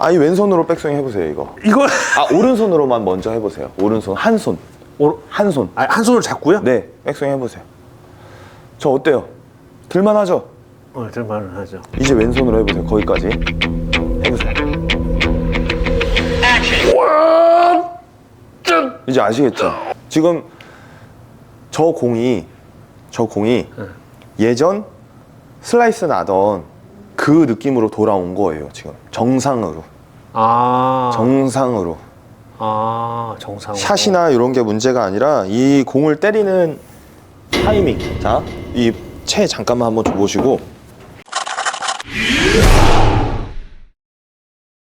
아니 왼손으로 백스윙 해보세요 이거. 오른손으로만 먼저 해보세요. 오른손 한 손. 한 손. 한 손을 잡고요? 네, 백스윙 해보세요. 저 어때요? 들만하죠? 들만은 하죠. 이제 왼손으로 해보세요. 거기까지 해보세요. 이제 아시겠죠? 지금 저 공이 예전 슬라이스 나던 그 느낌으로 돌아온 거예요. 지금 정상으로. 정상으로. 정상으로. 샷이나 이런 게 문제가 아니라 이 공을 때리는 타이밍. 자, 이 채 잠깐만 한번 줘보시고.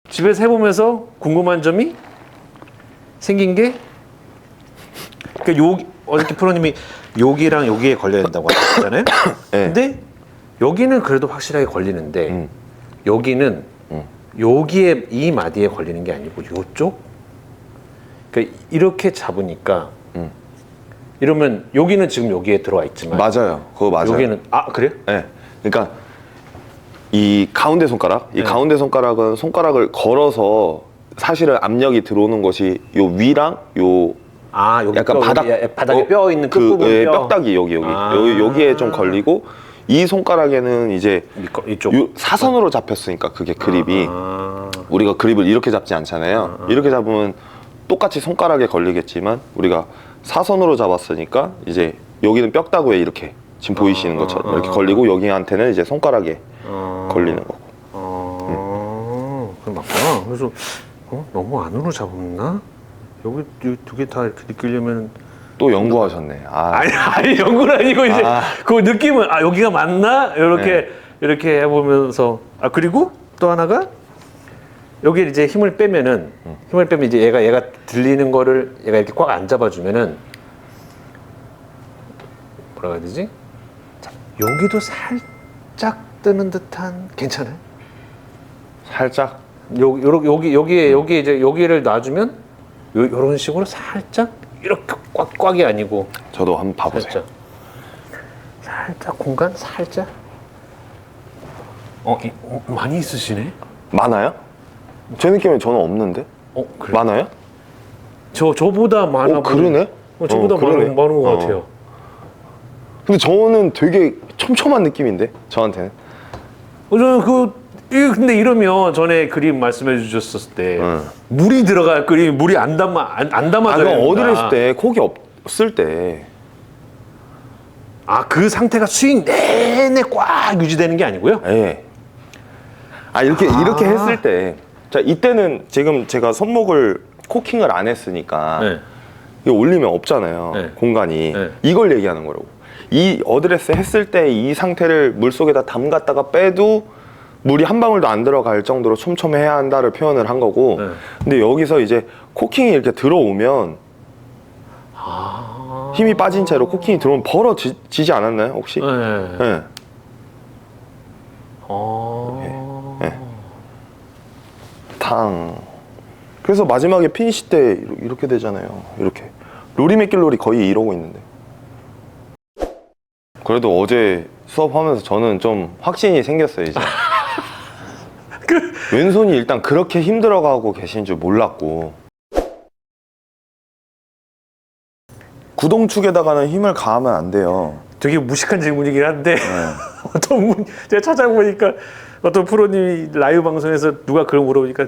집에서 해보면서 궁금한 점이 생긴 게, 그러니까 어저께 프로님이 여기랑 여기에 걸려야 된다고 하셨잖아요. 네. 근데 여기는 그래도 확실하게 걸리는데 여기는 여기에 이 마디에 걸리는 게 아니고 이쪽. 그러니까 이렇게 잡으니까 이러면 여기는 지금 여기에 들어와 있지만 맞아요. 그거 맞아요. 여기는 그래요? 네. 그러니까 이 가운데 손가락, 이 네. 가운데 손가락은 손가락을 걸어서 사실은 압력이 들어오는 것이 요 위랑 요 여기 약간 바닥에 뼈 있는 끝부분 뼈다귀 여기에 좀 걸리고 이 손가락에는 이제 이쪽 사선으로 잡혔으니까 그게 그립이 우리가 그립을 이렇게 잡지 않잖아요. 이렇게 잡으면 똑같이 손가락에 걸리겠지만 우리가 사선으로 잡았으니까 이제 여기는 뼈다구에 이렇게 지금 보이시는 것처럼 이렇게 걸리고 여기한테는 이제 손가락에 걸리는 거고. 그럼 맞구나. 그래서 너무 안으로 잡았나? 여기 두 개 다 이렇게 느끼려면 또 연구하셨네. 아니 연구는 아니고 이제 그 느낌은 여기가 맞나? 이렇게 해보면서 그리고 또 하나가 여기 이제 힘을 빼면 이제 얘가 들리는 거를 얘가 이렇게 꽉 안 잡아주면은 뭐라 해야 되지? 자, 여기도 살짝 뜨는 듯한 괜찮아요? 살짝 여기에 이제 여기를 놔주면 이런 식으로 살짝 이렇게 꽉이 아니고 저도 한번 봐보세요. 살짝 공간 살짝 많이 있으시네. 많아요? 제 느낌엔 저는 없는데. 그래? 많아요? 저보다 많아. 그러네. 저보다 그러네. 많은 것 같아요. 근데 저는 되게 촘촘한 느낌인데 저한테는. 저는 근데 이러면 전에 그림 말씀해 주셨을 때 물이 들어갈 그림 물이 안 담아져요. 그럼 어드레스 때 콕이 없을 때. 그 상태가 스윙 내내 꽉 유지되는 게 아니고요? 네. 이렇게 했을 때. 자, 이때는 지금 제가 손목을 코킹을 안 했으니까 네. 이거 올리면 없잖아요. 네. 공간이. 네. 이걸 얘기하는 거라고. 이 어드레스 했을 때 이 상태를 물속에다 담갔다가 빼도 물이 한 방울도 안 들어갈 정도로 촘촘해야 한다를 표현을 한 거고. 근데 여기서 이제 코킹이 이렇게 들어오면 힘이 빠진 채로 코킹이 들어오면 벌어지지 않았나요 혹시? 네. 네. 탕. 그래서 마지막에 피니시 때 이렇게 되잖아요. 이렇게. 로리 맥길로리 거의 이러고 있는데. 그래도 어제 수업하면서 저는 좀 확신이 생겼어요 이제. 왼손이 일단 그렇게 힘들어가고 계신 줄 몰랐고. 구동축에다가는 힘을 가하면 안 돼요. 되게 무식한 질문이긴 한데 제가 찾아보니까 어떤 프로님이 라이브 방송에서 누가 그걸 물어보니까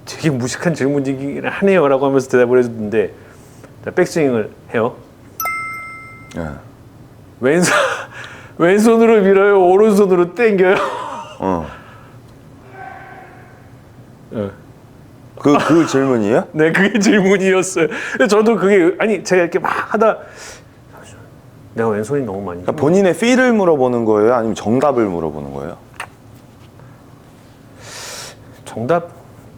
되게 무식한 질문이긴 하네요 라고 하면서 대답을 해줬는데 백스윙을 해요. 왼손으로 밀어요? 오른손으로 당겨요? 그 질문이에요? 네, 그게 질문이었어요. 근데 저도 제가 이렇게 막 하다 내가 왼손이 너무 많이 그러니까 본인의 필을 물어보는 거예요? 아니면 정답을 물어보는 거예요? 정답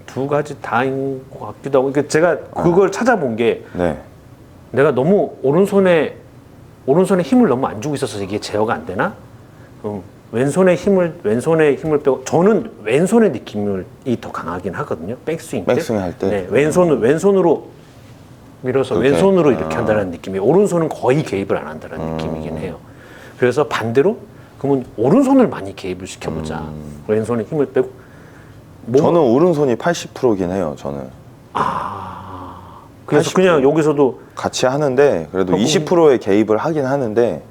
두 가지 다인 것 같기도 하고. 그러니까 제가 그걸 찾아본 게 내가 너무 오른손에 힘을 너무 안 주고 있어서 이게 제어가 안 되나? 왼손에 힘을 빼고 저는 왼손의 느낌이 더 강하긴 하거든요. 백스윙 때. 백스윙 할 때. 네, 왼손으로 밀어서 왼손으로 이렇게 한다는 느낌이 오른손은 거의 개입을 안 한다는 느낌이긴 해요. 그래서 반대로 그러면 오른손을 많이 개입을 시켜보자. 왼손에 힘을 빼고 저는 오른손이 80%긴 해요. 저는 그래서 80%. 그냥 여기서도 같이 하는데 그래도 20%의 개입을 하긴 하는데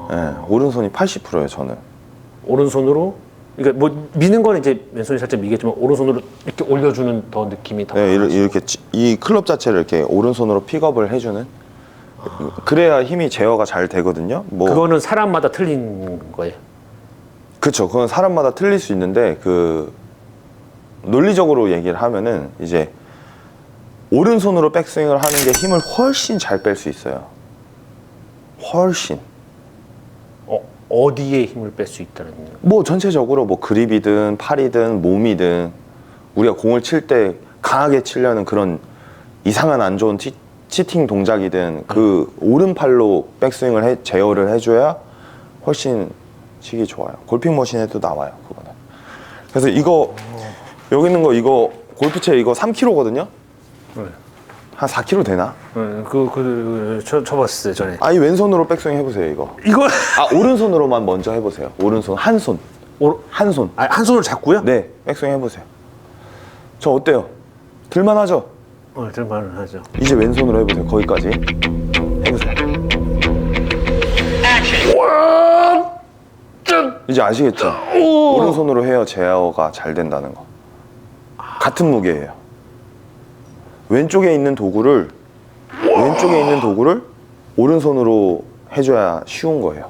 네, 오른손이 80%예요. 저는. 오른손으로 그러니까 뭐 미는 거는 이제 왼손이 살짝 미겠지만 오른손으로 이렇게 올려주는 더 느낌이 더 네, 강하죠. 이렇게 이 클럽 자체를 이렇게 오른손으로 픽업을 해주는. 그래야 힘이 제어가 잘 되거든요. 뭐 그거는 사람마다 틀린 거예요. 그렇죠. 그건 사람마다 틀릴 수 있는데 그 논리적으로 얘기를 하면은 이제 오른손으로 백스윙을 하는 게 힘을 훨씬 잘 뺄 수 있어요. 훨씬. 어디에 힘을 뺄 수 있다는 거예요? 뭐 전체적으로 뭐 그립이든 팔이든 몸이든 우리가 공을 칠 때 강하게 치려는 그런 이상한 안 좋은 치팅 동작이든 그 오른팔로 백스윙을 제어를 해줘야 훨씬 치기 좋아요. 골핑 머신에도 나와요, 그거는. 그래서 이거 여기 있는 거 이거 골프채 이거 3kg거든요. 네. 한 4kg 되나? 쳐봤어요 전에. 아니 왼손으로 백스윙 해보세요 이거. 이거 오른손으로만 먼저 해보세요. 오른손 한 손. 한 손. 한 손을 잡고요? 네, 백스윙 해보세요. 저 어때요? 들만하죠? 들만은 하죠. 이제 왼손으로 해보세요. 거기까지 해보세요. 이제 아시겠죠? 오른손으로 해야 제어가 잘 된다는 거. 같은 무게예요. 왼쪽에 있는 도구를 오른손으로 해줘야 쉬운 거예요.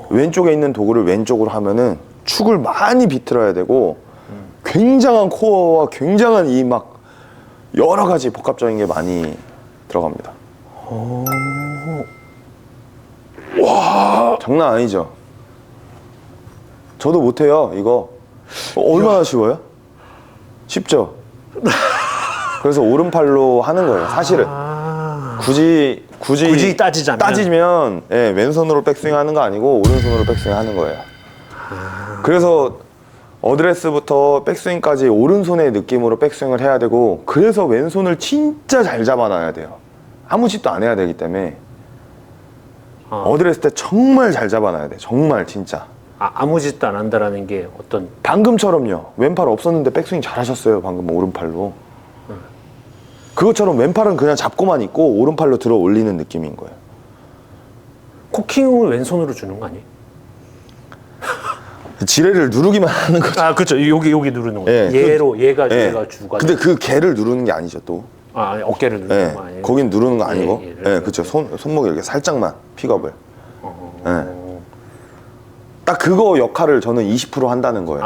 왼쪽에 있는 도구를 왼쪽으로 하면은 축을 많이 비틀어야 되고 굉장한 코어와 굉장한 이 막 여러 가지 복합적인 게 많이 들어갑니다. 와, 장난 아니죠? 저도 못해요, 이거. 얼마나 쉬워요? 쉽죠? 그래서 오른팔로 하는 거예요, 사실은. 굳이 따지면 예, 왼손으로 백스윙 하는 거 아니고 오른손으로 백스윙 하는 거예요. 그래서 어드레스부터 백스윙까지 오른손의 느낌으로 백스윙을 해야 되고, 그래서 왼손을 진짜 잘 잡아놔야 돼요. 아무 짓도 안 해야 되기 때문에 어드레스 때 정말 잘 잡아놔야 돼. 정말 진짜. 아무 짓도 안 한다라는 게 어떤 방금처럼요. 왼팔 없었는데 백스윙 잘하셨어요. 방금 오른팔로. 그것처럼 왼팔은 그냥 잡고만 있고 오른팔로 들어 올리는 느낌인 거예요. 코킹을 왼손으로 주는 거 아니에요? 지뢰를 누르기만 하는 거죠. 그렇죠. 여기 누르는 거. 예, 얘가 예. 주가. 근데 그 개를 누르는 게 아니죠, 또. 아니, 어깨를 누르는 예. 거 아니에요? 거긴 누르는 거 아니고. 예, 예, 그렇죠. 손목에 이렇게 살짝만 픽업을. 예. 딱 그거 역할을 저는 20% 한다는 거예요.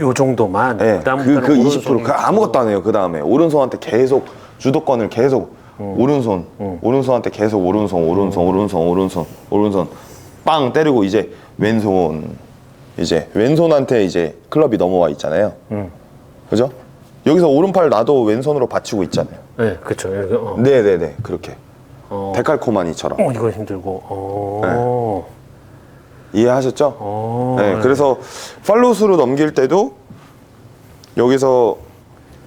요 정도만. 예. 그다음부터는 그 20%. 오른손이 아무것도 안 해요. 그 다음에 오른손한테 계속 주도권을 계속 오른손한테 계속 오른손 빵 때리고 이제 왼손한테 이제 클럽이 넘어와 있잖아요. 그죠? 여기서 오른팔 나도 왼손으로 받치고 있잖아요. 네, 그렇죠. 네네네, 그렇게 데칼코마니처럼. 이거 힘들고. 이해하셨죠? 네, 그래서 팔로우스루 넘길 때도 여기서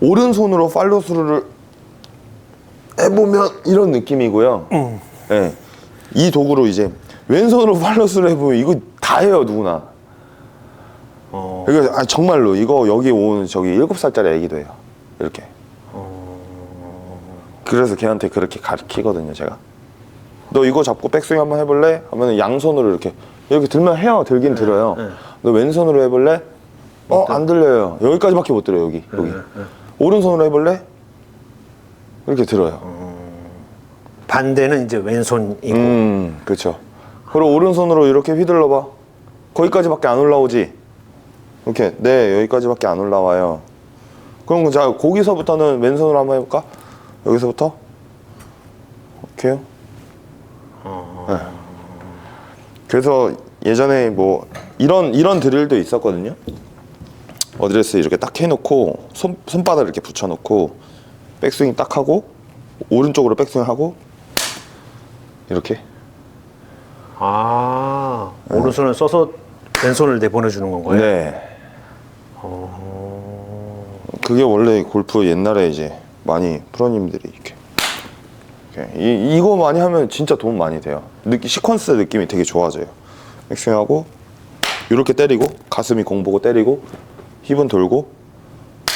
오른손으로 팔로우스루를 해보면 이런 느낌이고요. 네, 이 도구로 이제 왼손으로 팔로우스루 해보면 이거 다 해요, 누구나. 이거 정말로 이거 여기 온 저기 7살짜리 애기도 해요. 이렇게. 그래서 걔한테 그렇게 가르치거든요, 제가. 너 이거 잡고 백스윙 한번 해볼래? 하면 양손으로 이렇게 들면 해요. 들긴 들어요. 너 왼손으로 해볼래? 안 들려요. 여기까지밖에 못 들어요. 여기. 오른손으로 해볼래? 이렇게 들어요. 반대는 이제 왼손이고. 그렇죠. 그리고 오른손으로 이렇게 휘둘러봐. 거기까지밖에 안 올라오지. 이렇게. 네, 여기까지밖에 안 올라와요. 그럼 자, 거기서부터는 왼손으로 한번 해볼까? 여기서부터 이렇게요. 네. 그래서 예전에 뭐 이런 드릴도 있었거든요. 어드레스 이렇게 딱 해놓고 손바닥 이렇게 붙여놓고 백스윙 딱 하고 오른쪽으로 백스윙하고 이렇게. 오른손을 써서 왼손을 내보내주는 건가요? 네. 그게 원래 골프 옛날에 이제 많이 프로님들이 이렇게 이거 많이 하면 진짜 도움 많이 돼요. 시퀀스 느낌이 되게 좋아져요. 백스윙하고 이렇게 때리고 가슴이 공 보고 때리고 힙은 돌고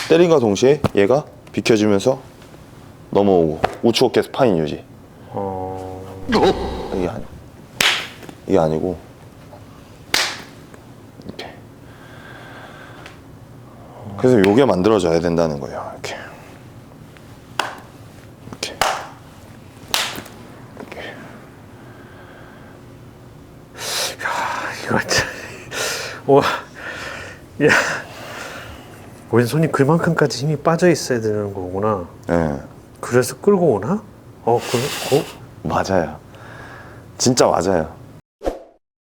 때린과 동시에 얘가 비켜주면서 넘어오고 우측 어깨 스파인 유지. 이게 아니고 이렇게. 그래서 요게 만들어져야 된다는 거예요. 이렇게. 이거 참. 와, 야, 왼손이 그만큼까지 힘이 빠져 있어야 되는 거구나. 네. 그래서 끌고 오나? 그래? 맞아요. 진짜 맞아요.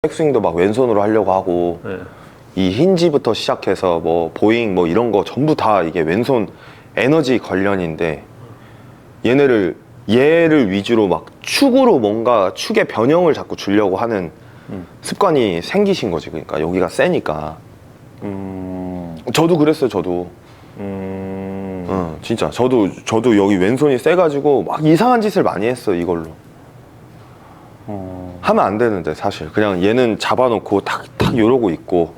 백스윙도 막 왼손으로 하려고 하고 네. 이 힌지부터 시작해서 뭐 보잉 뭐 이런 거 전부 다 이게 왼손 에너지 관련인데 얘를 위주로 막 축으로 뭔가 축의 변형을 자꾸 주려고 하는 습관이 생기신 거지. 그러니까 여기가 세니까. 저도 그랬어요. 저도. 진짜 저도 여기 왼손이 세가지고 막 이상한 짓을 많이 했어 이걸로. 하면 안 되는데 사실 그냥 얘는 잡아놓고 탁탁 이러고 있고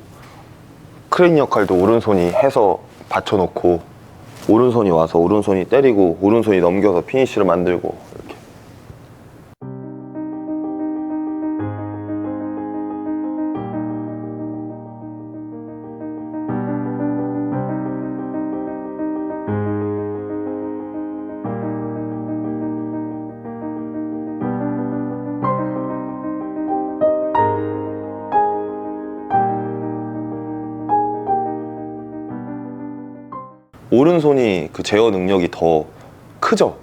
크레인 역할도 오른손이 해서 받쳐놓고 오른손이 와서 오른손이 때리고 오른손이 넘겨서 피니쉬를 만들고 이렇게. 오른손이 그 제어 능력이 더 크죠.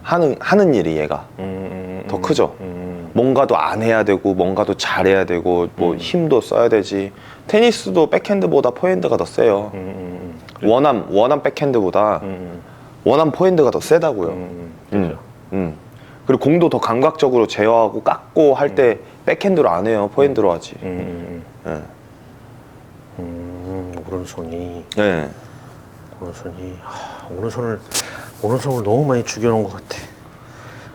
하는 일이 얘가 더 크죠. 뭔가도 안 해야 되고 뭔가도 잘해야 되고 뭐 힘도 써야 되지. 테니스도 백핸드보다 포핸드가 더 세요. 원암 백핸드보다 원암 포핸드가 더 세다고요. 그렇죠. 그리고 공도 더 감각적으로 제어하고 깎고 할 때 백핸드로 안 해요. 포핸드로 하지. 네. 오른손이. 네. 오른손을 너무 많이 죽여놓은 것 같아.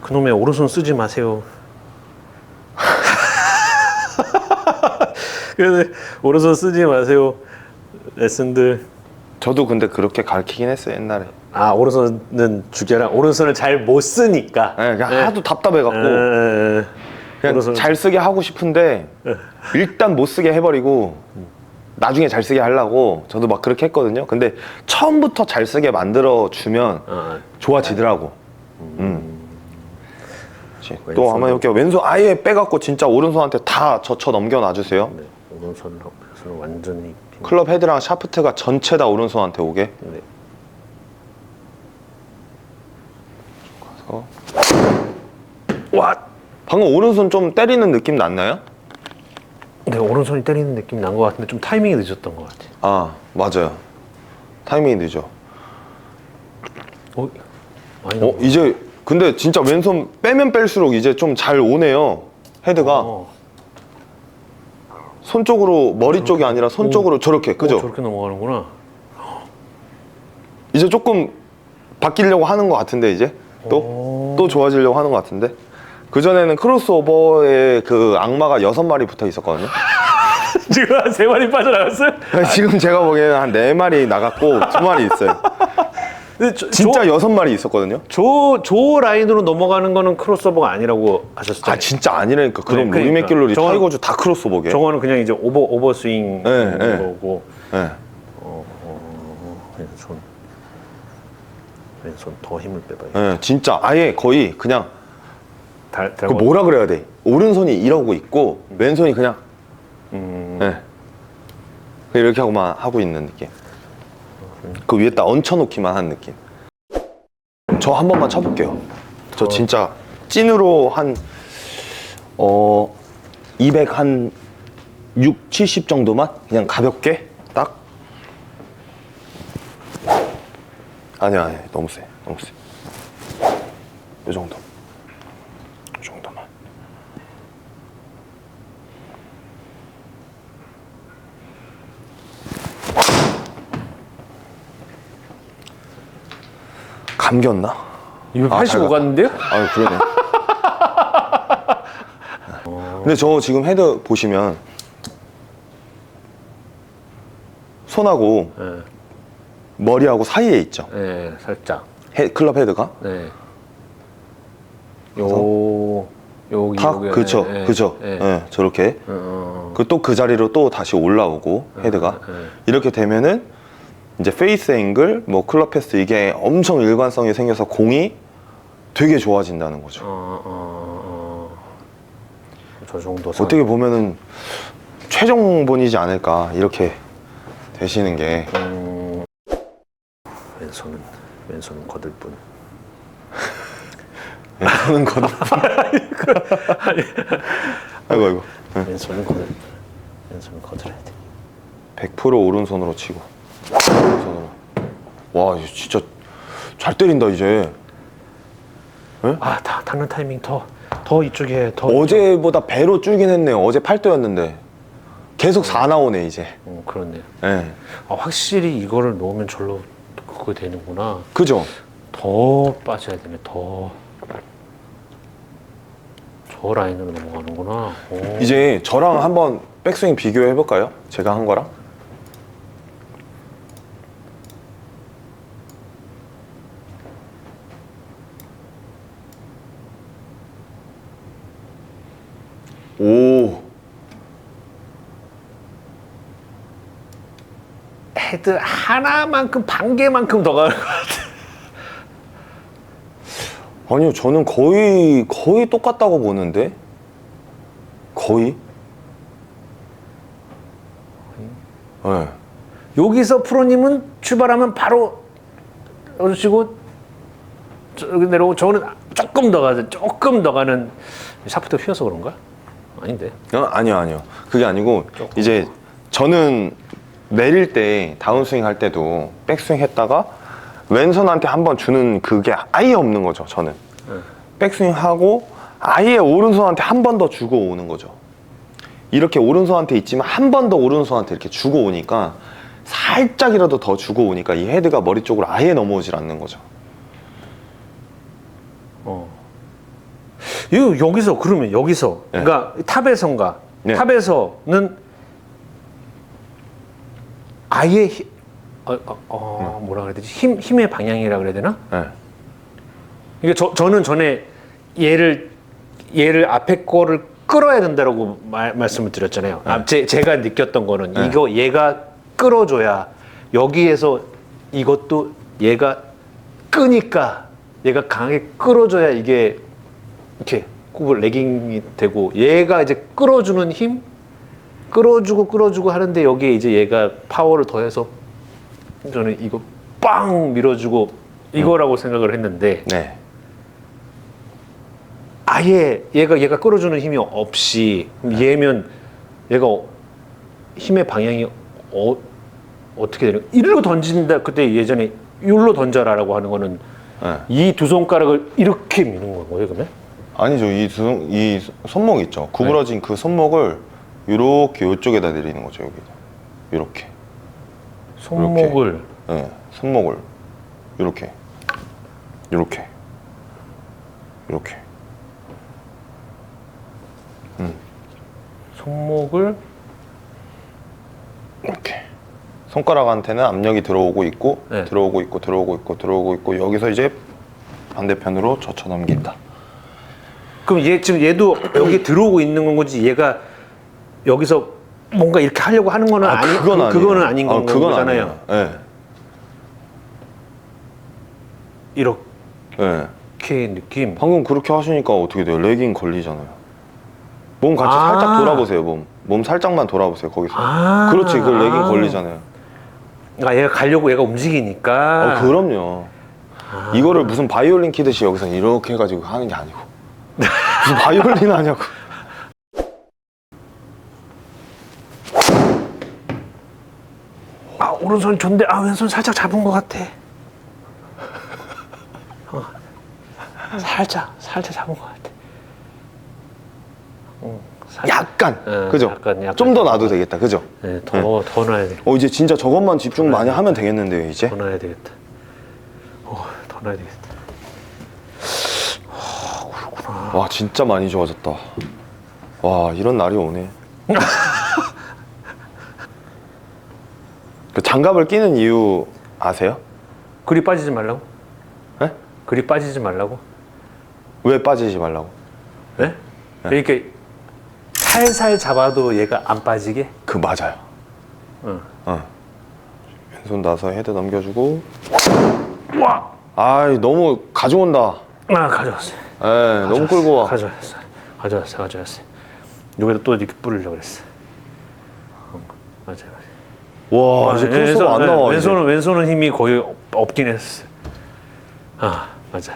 그놈의 오른손 쓰지 마세요. 그래서 오른손 쓰지 마세요. 레슨들. 저도 근데 그렇게 가르치긴 했어요 옛날에. 오른손은 죽여라. 오른손을 잘 못 쓰니까. 네, 그냥 하도 답답해갖고 그냥 오른손- 잘 쓰게 하고 싶은데 일단 못 쓰게 해버리고 나중에 잘 쓰게 하려고 저도 막 그렇게 했거든요. 근데 처음부터 잘 쓰게 만들어주면 좋아지더라고. 또 왼손으로- 한번 해볼게요. 왼손 아예 빼갖고 진짜 오른손한테 다 젖혀 넘겨놔주세요. 네, 오른손을 완전히. 클럽 헤드랑 샤프트가 전체 다 오른손한테 오게. 네. 가서. 와! 방금 오른손 좀 때리는 느낌 났나요? 네, 오른손이 때리는 느낌이 난 것 같은데 좀 타이밍이 늦었던 것 같아. 맞아요. 타이밍이 늦어. 많이 넘어. 이제 근데 진짜 왼손 빼면 뺄수록 이제 좀 잘 오네요. 헤드가 손 쪽으로 머리 쪽이 아니라 손 쪽으로 저렇게 그죠? 저렇게 넘어가는구나. 이제 조금 바뀌려고 하는 것 같은데 이제 또 좋아지려고 하는 것 같은데 그 전에는 크로스오버에 그 악마가 6마리 붙어 있었거든요. 지금 한 3마리 빠져나갔어요? 지금 제가 보기에는 한 4마리 나갔고 2마리 있어요. 근데 진짜 6마리 있었거든요. 조 라인으로 넘어가는 거는 크로스오버가 아니라고 하셨어요. 진짜 아니라니까. 그럼 네, 루이 그러니까. 맥길로리, 저건- 타이거즈 다 크로스오버게. 저거는 그냥 이제 오버스윙 네, 네. 거고. 네. 왼손 더 힘을 빼봐요. 네, 진짜 아예 거의 그냥 그 뭐 뭐라 그래야 돼? 오른손이 이러고 있고 왼손이 그냥 네. 이렇게 하고만 하고 있는 느낌. 그 위에다 얹혀놓기만 한 느낌. 저 한 번만 쳐볼게요. 저 진짜 찐으로 한 200 한 6, 70 정도만 그냥 가볍게 딱. 아니야 너무 세. 이 정도. 이 정도만. 감겼나? 285 갔는데요? 아유 그러네. 근데 저 지금 헤드 보시면 손하고 네. 머리하고 사이에 있죠. 네, 살짝. 클럽 헤드가. 네. 여기 탁, 여기, 그쵸, 네, 그쵸. 네. 예, 저렇게. 또 그 자리로 또 다시 올라오고, 헤드가. 네. 이렇게 되면은, 이제 페이스 앵글, 뭐 클럽 패스, 이게 엄청 일관성이 생겨서 공이 되게 좋아진다는 거죠. 저 정도. 선. 어떻게 보면은, 최종본이지 않을까, 이렇게 되시는 게. 왼손은 거들 뿐. 하는 거다. 아이고. 왼손은 거들 뿐. 왼손은 거들어야 돼. 100% 오른손으로 치고. 오른손으로. 와, 이거 진짜 잘 때린다, 이제. 닿는 타이밍 더 이쪽에 더. 어제보다 배로 줄긴 했네요. 어제 8도였는데. 계속 4 나오네, 이제. 그렇네요. 예. 확실히 이거를 놓으면 절로 그거 되는구나. 그죠? 더 빠져야 되네. 저 라인으로 넘어가는구나. 이제 저랑 한번 백스윙 비교해 볼까요? 제가 한 거랑. 오. 헤드 하나만큼 반 개만큼 더 가는 것 같아. 아니요, 저는 거의 똑같다고 보는데. 거의? 네. 여기서 프로님은 출발하면 바로 넣으시고 저기 내려오고 저는 조금 더 가는 샤프트가 휘어서 그런가? 아닌데. 아니요. 그게 아니고 이제 저는 내릴 때 다운스윙 할 때도 백스윙 했다가 왼손한테 한번 주는 그게 아예 없는 거죠, 저는. 백스윙 하고 아예 오른손한테 한 번 더 주고 오는 거죠. 이렇게 오른손한테 있지만 한 번 더 오른손한테 이렇게 주고 오니까 살짝이라도 더 주고 오니까 이 헤드가 머리 쪽으로 아예 넘어오질 않는 거죠. 여기서 그러면 여기서 네. 그러니까 탑에서인가? 네. 탑에서는 아예 뭐라 그래야 되지? 힘의 방향이라 그래야 되나? 네. 이게 저는 전에 얘를 앞에 거를 끌어야 된다라고 말씀을 드렸잖아요. 제가 느꼈던 거는 네. 이거 얘가 끌어줘야 여기에서 이것도 얘가 끄니까 얘가 강하게 끌어줘야 이게 이렇게 굽을 레깅이 되고 얘가 이제 끌어주는 힘 끌어주고 하는데 여기에 이제 얘가 파워를 더해서 저는 이거 빵 밀어주고 이거라고 생각을 했는데 네. 아예 얘가 끌어주는 힘이 없이 얘면 얘가 힘의 방향이 어떻게 되는? 이리로 던진다. 그때 예전에 이리로 던져라라고 하는 거는 네. 이 두 손가락을 이렇게 미는 거예요, 그러면? 아니죠. 이 손목 있죠. 구부러진 그 손목을 이렇게 이쪽에다 내리는 거죠. 여기다. 이렇게. 손목을 네. 손목을 이렇게. 이렇게. 손목을 이렇게. 손가락한테는 압력이 들어오고 있고, 네. 들어오고 있고, 여기서 이제 반대편으로 젖혀 넘긴다. 그럼 지금 얘도 여기 들어오고 있는 건지 얘가 여기서 뭔가 이렇게 하려고 하는 거는 그거는 아닌 거잖아요. 네. 이렇게 느낌. 방금 그렇게 하시니까 어떻게 돼요? 레깅 걸리잖아요. 몸 같이 살짝 돌아보세요. 몸 살짝만 돌아보세요. 거기서. 그렇지. 그 레깅 걸리잖아요. 얘가 가려고 얘가 움직이니까. 그럼요. 이거를 무슨 바이올린 키듯이 여기서 이렇게 해가지고 하는 게 아니고. 무슨 바이올린 하냐고. 오른손 좋은데 왼손 살짝 잡은 것 같아. 살짝 잡은 것 같아. 약간. 네, 그죠? 약간. 좀 더 놔도 되겠다. 그죠? 네, 더 놔야 돼. 이제 진짜 저것만 집중 많이 하면 되겠는데요, 이제? 더 놔야 되겠다. 더 놔야 되겠다. 그렇구나. 와, 진짜 많이 좋아졌다. 와, 이런 날이 오네. 그 장갑을 끼는 이유 아세요? 그립 빠지지 말라고? 네? 그립 빠지지 말라고? 왜 빠지지 말라고? 네? 이렇게 살살 잡아도 얘가 안 빠지게? 그 맞아요. 응. 왼손 나서 헤드 넘겨주고. 와! 아이 너무 가져온다. 아, 가져왔어요. 너무 끌고 와. 가져왔어요. 여기다 또 이렇게 뿌리려고 그랬어. 맞아요. 와 이제 크로스오버 안 나와. 이제. 왼손은 힘이 거의 없긴 했어. 아, 맞아.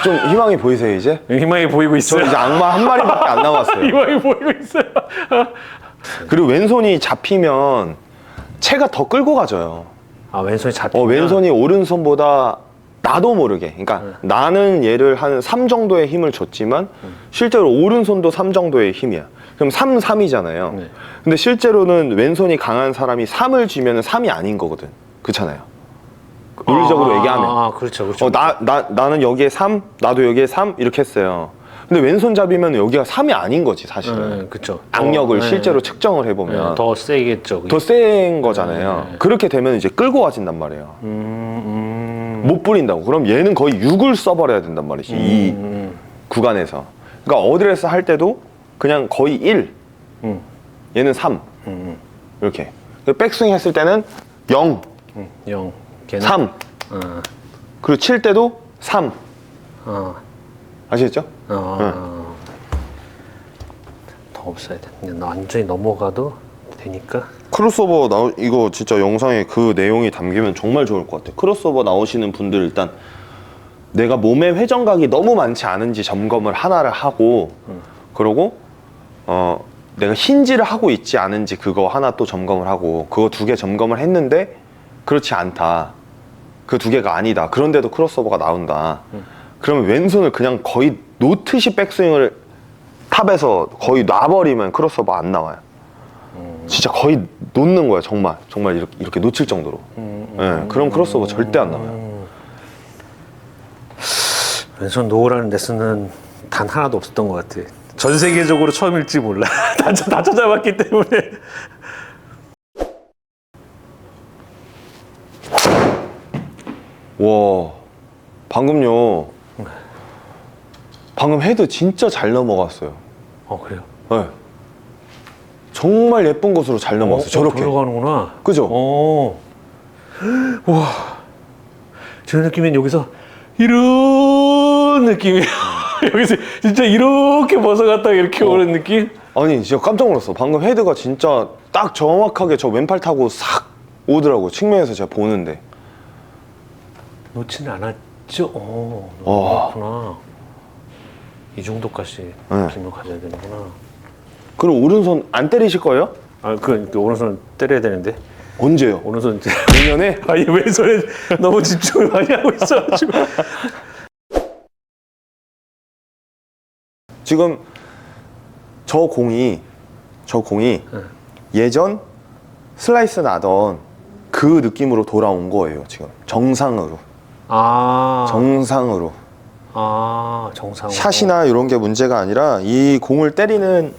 좀 희망이 보이세요 이제? 희망이 보이고 저 있어요. 이제 악마 한 마리밖에 안 남았어요. 희망이 보이고 있어요. 그리고 왼손이 잡히면 채가 더 끌고 가져요. 아, 왼손이 잡히면 왼손이 오른손보다 나도 모르게. 그러니까 나는 얘를 한 3 정도의 힘을 줬지만 실제로 오른손도 3 정도의 힘이야. 그럼 3, 3이잖아요. 네. 근데 실제로는 왼손이 강한 사람이 3을 쥐면 3이 아닌 거거든. 그렇잖아요. 논리적으로 얘기하면. 아, 그렇죠. 나는 여기에 3, 나도 여기에 3 이렇게 했어요. 근데 왼손 잡이면 여기가 3이 아닌 거지 사실은. 그렇죠. 악력을 실제로 측정을 해보면 더 세겠죠. 더 센 거잖아요. 네. 그렇게 되면 이제 끌고 와진단 말이에요. 못 뿌린다고. 그럼 얘는 거의 6을 써버려야 된단 말이지. 이 구간에서. 그러니까 어드레스 할 때도 그냥 거의 1. 얘는 3. 이렇게. 백스윙 했을 때는 0, 0. 걔는 3. 그리고 칠 때도 3. 아시겠죠? 더 없어야 돼. 그냥 완전히 넘어가도 되니까. 크로스오버 이거 진짜 영상에 그 내용이 담기면 정말 좋을 것 같아요. 크로스오버 나오시는 분들 일단 내가 몸의 회전각이 너무 많지 않은지 점검을 하나를 하고 그러고 내가 힌지를 하고 있지 않은지 그거 하나 또 점검을 하고 그거 2개 점검을 했는데 그렇지 않다. 그 2개가 아니다. 그런데도 크로스오버가 나온다. 그러면 왼손을 그냥 거의 놓듯이 백스윙을 탑에서 거의 놔버리면 크로스오버 안 나와요. 진짜 거의 놓는 거예요. 정말 이렇게 놓칠 정도로. 네, 그럼 크로스오버 절대 안 나와요. 왼손 놓으라는 레슨은 단 하나도 없었던 것 같아. 전 세계적으로 처음일지 몰라. 다 찾아봤기 때문에. 와, 방금요. 방금 헤드 진짜 잘 넘어갔어요. 그래요? 네. 정말 예쁜 곳으로 잘 넘어갔어요. 저렇게. 들어가는구나. 그죠? 와, 저 느낌은 여기서 이런 느낌이야. 여기서 진짜 이렇게 벗어갔다가 이렇게 오는 느낌? 아니 진짜 깜짝 놀랐어. 방금 헤드가 진짜 딱 정확하게 저 왼팔 타고 싹 오더라고요. 측면에서 제가 보는데. 놓지는 않았죠? 와. 그렇구나. 이 정도까지 네. 느낌을 가져야 되는구나. 그럼 오른손 안 때리실 거예요? 그 오른손 때려야 되는데. 언제요? 오른손 내년에? 아니 왼손에 너무 집중을 많이 하고 있어가지고. 지금 저 공이 예전 슬라이스 나던 그 느낌으로 돌아온 거예요. 지금 정상으로. 정상으로. 정상으로. 샷이나 이런 게 문제가 아니라 이 공을 때리는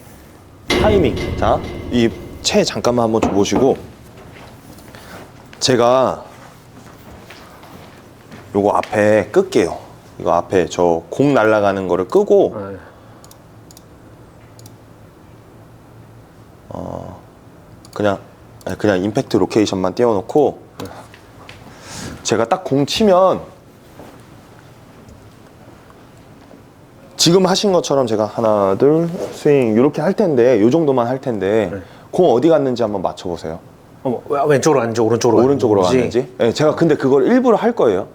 타이밍. 자, 이 채 잠깐만 한번 줘보시고 제가 요거 앞에 끌게요. 이거 앞에 저 공 날아가는 거를 끄고 네. 그냥 임팩트 로케이션만 띄워놓고 제가 딱 공 치면 지금 하신 것처럼 제가 하나 둘 스윙 이렇게 할 텐데 요 정도만 할 텐데 공 어디 갔는지 한번 맞춰보세요. 왼쪽으로 갔는지 오른쪽으로 갔는지. 네, 제가 근데 그걸 일부러 할 거예요.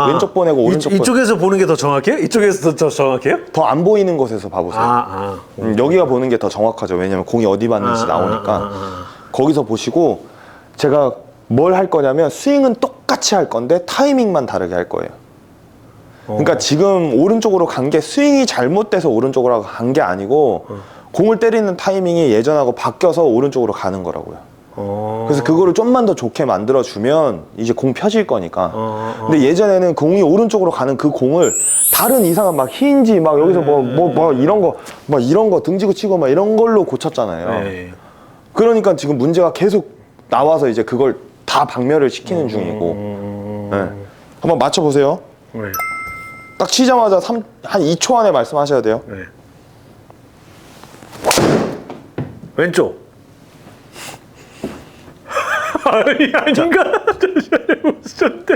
왼쪽 보내고 오른쪽 이쪽에서 보는 게 더 정확해요? 이쪽에서 더 정확해요? 더 안 보이는 곳에서 봐보세요. 여기가 보는 게 더 정확하죠. 왜냐면 공이 어디 봤는지 나오니까 거기서 보시고 제가 뭘 할 거냐면 스윙은 똑같이 할 건데 타이밍만 다르게 할 거예요. 그러니까 지금 오른쪽으로 간 게 스윙이 잘못돼서 오른쪽으로 간 게 아니고 공을 때리는 타이밍이 예전하고 바뀌어서 오른쪽으로 가는 거라고요. 그래서 그거를 좀만 더 좋게 만들어주면 이제 공 펴질 거니까. 근데 예전에는 공이 오른쪽으로 가는 그 공을 다른 이상한 막 힌지 막 여기서 뭐 이런 거 등지고 치고 막 이런 걸로 고쳤잖아요. 그러니까 지금 문제가 계속 나와서 이제 그걸 다 박멸을 시키는 중이고. 네. 한번 맞춰보세요. 네. 딱 치자마자 한 2초 안에 말씀하셔야 돼요. 네. 왼쪽. 아니, 아닌가? 무슨 데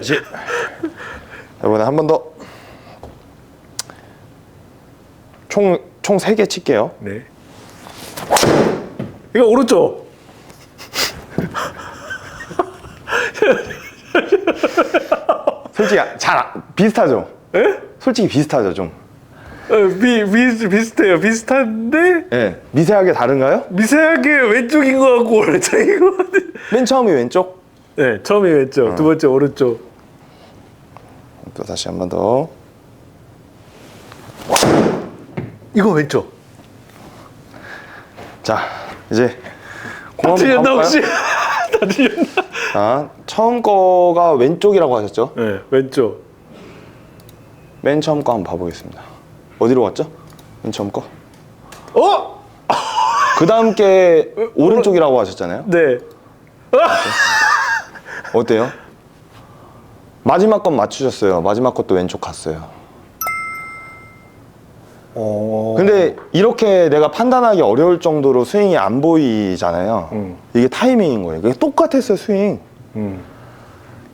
이번에 한 번 더. 총 3개 칠게요. 네. 이거 오른쪽. 솔직히 비슷하죠? 에? 솔직히 비슷하죠, 좀. 비슷해요. 비슷한데 네. 미세하게 다른가요? 미세하게 왼쪽인 것 같고 오른쪽인 것 같아. 맨 처음이 왼쪽. 네, 처음이 왼쪽, 두 번째 오른쪽. 또 다시 한 번 더. 이거 왼쪽. 자, 이제 공 한번 틀렸나 가볼까요? 혹시? 다 틀렸나? 자, 처음 거가 왼쪽이라고 하셨죠? 네, 왼쪽. 맨 처음 거 한번 봐보겠습니다. 어디로 갔죠? 맨 처음 거. 어? 그 다음 게 오른쪽이라고 하셨잖아요. 네. 어때요? 마지막 건 맞추셨어요. 마지막 것도 왼쪽 갔어요. 근데 이렇게 내가 판단하기 어려울 정도로 스윙이 안 보이잖아요. 이게 타이밍인 거예요. 이게 똑같았어요, 스윙.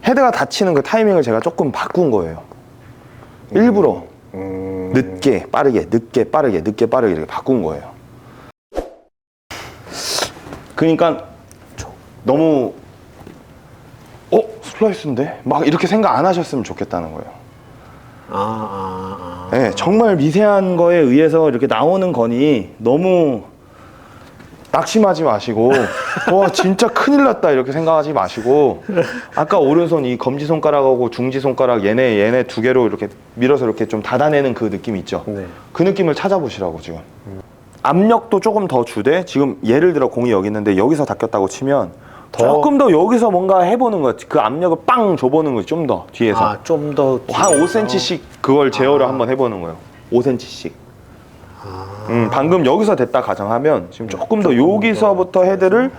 헤드가 닫히는 그 타이밍을 제가 조금 바꾼 거예요. 일부러 늦게 빠르게 늦게 빠르게 늦게 빠르게 이렇게 바꾼 거예요. 그러니까 너무 슬라이스인데? 막 이렇게 생각 안 하셨으면 좋겠다는 거예요. 네, 정말 미세한 거에 의해서 이렇게 나오는 거니 너무 낙심하지 마시고 와 진짜 큰일 났다 이렇게 생각하지 마시고 아까 오른손 이 검지손가락하고 중지손가락 얘네 두 개로 이렇게 밀어서 이렇게 좀 닫아내는 그 느낌 있죠? 네. 그 느낌을 찾아보시라고 지금. 압력도 조금 더 주되 지금 예를 들어 공이 여기 있는데 여기서 닦였다고 치면 조금 더 여기서 뭔가 해보는 거지. 그 압력을 빵 줘보는 거지. 좀 더 뒤에서 좀 더. 한 5cm씩 그걸 제어를 한번 해보는 거예요. 5cm씩. 방금 여기서 됐다 가정하면 지금 조금 더 여기서부터 헤드를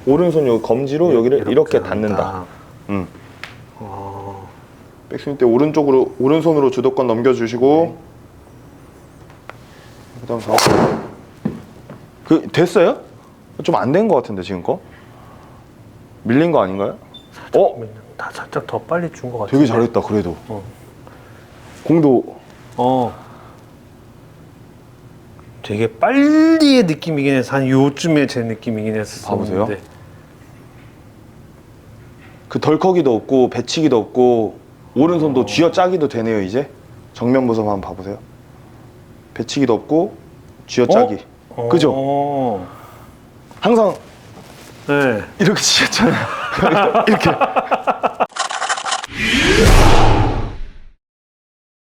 오른손 요 검지로 여기를 이렇게 닫는다. 백스윙 때 오른손으로 주도권 넘겨주시고 그다음 됐어요? 좀 안 된 것 같은데 지금 거? 밀린 거 아닌가요? 다 살짝 더 빨리 준 것 같아. 되게 잘했다 그래도. 공도 되게 빨리의 느낌이긴 해서 한 요쯤에 제 느낌이긴 했었는데. 봐보세요. 그 덜컥이도 없고 배치기도 없고 오른손도 쥐어짜기도 되네요 이제. 정면 모습 한번 봐보세요. 배치기도 없고 쥐어짜기. 그죠? 항상 네. 이렇게 치셨잖아요. 이렇게.